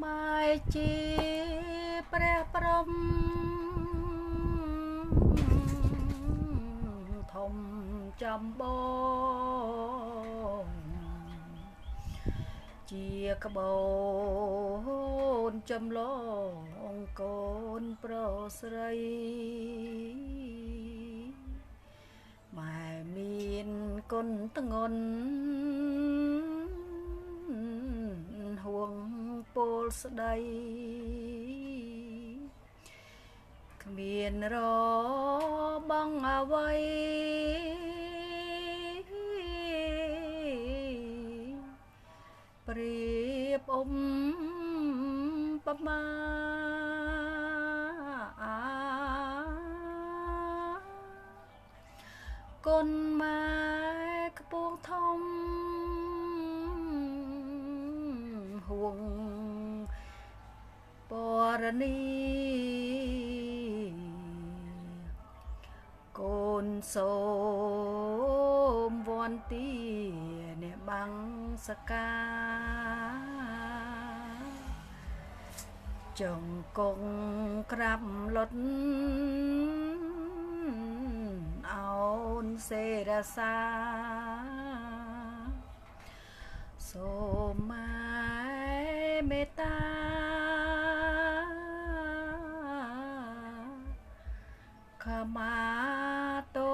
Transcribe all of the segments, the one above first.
ម៉ែជាព្រះព្រំធំចំបងជាក្បូនចំលងកូនប្រុសស្រីម៉ែមានគុណធ្ងន់ហួងពលស្ដីគ្មានរបងអ្វីប្រៀបប្រមាគុណម៉ែខ្ពស់ធំហួងបរនីកូនសូមវន្ទាអ្នកបាំងសកាចង្គង់ក្រាប់លុតអោនសេរសាសូមម៉ែមេត្តាខមាទោ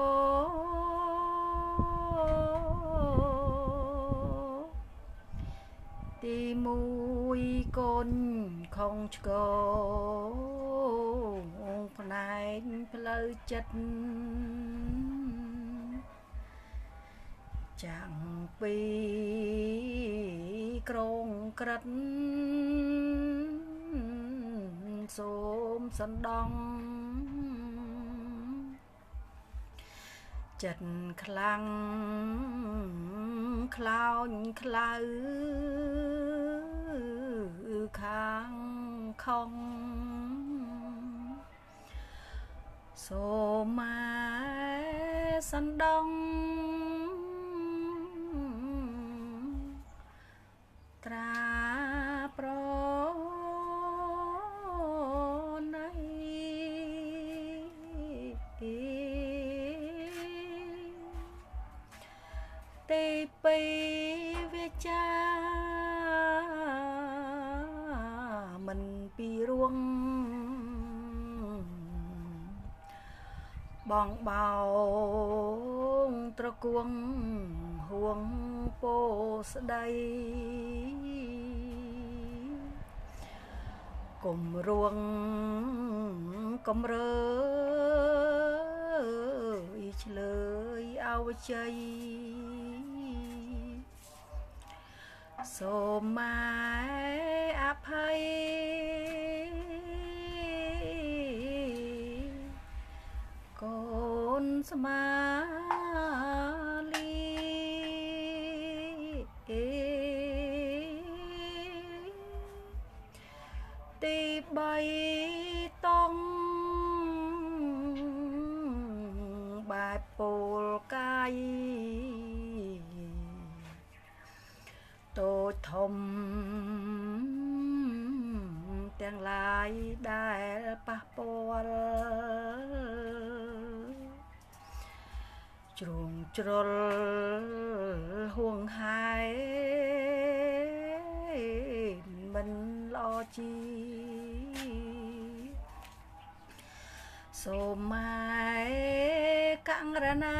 ទីមួយកូនខំឆ្កងផ្នែកផ្លូវចិត្តចាំងពីក្រងក្រិតសូមសណ្ដងចិត្តខ្លាំងខ្លោញខ្លៅខាងខំសូមម៉ែសណ្ដងត្រាប្រណីទេពីវាចាមិនពីរួងបងបោងត្រគួងហួងពោស្ដីកុំរួងកំរើឆ្លើយអវជ័យសូមម៉ែអភ័យកូនស្មាលីទី3តងបែបពលកាយតូចធំទាំងឡាយដែលប៉ះពាល់ជ្រុងជ្រុលហួងហែមិនល្អជីសូមម៉ែកង្រណា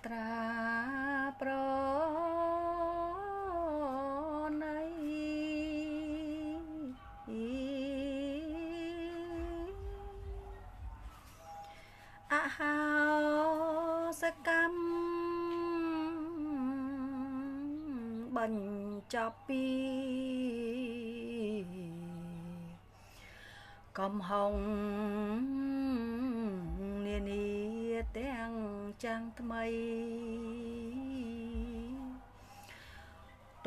ត្រាប្រណីអហោសកម្មបញ្ចប់ពីកំហុងនានាទាំងចាំងថ្មី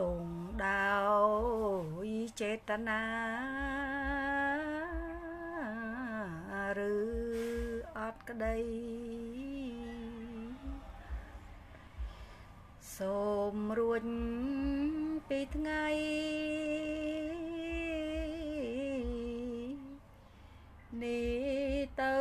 ទងដោយចេតនាឬអត់ក្តីស សូមរួចពីថ្ងៃនេះទៅ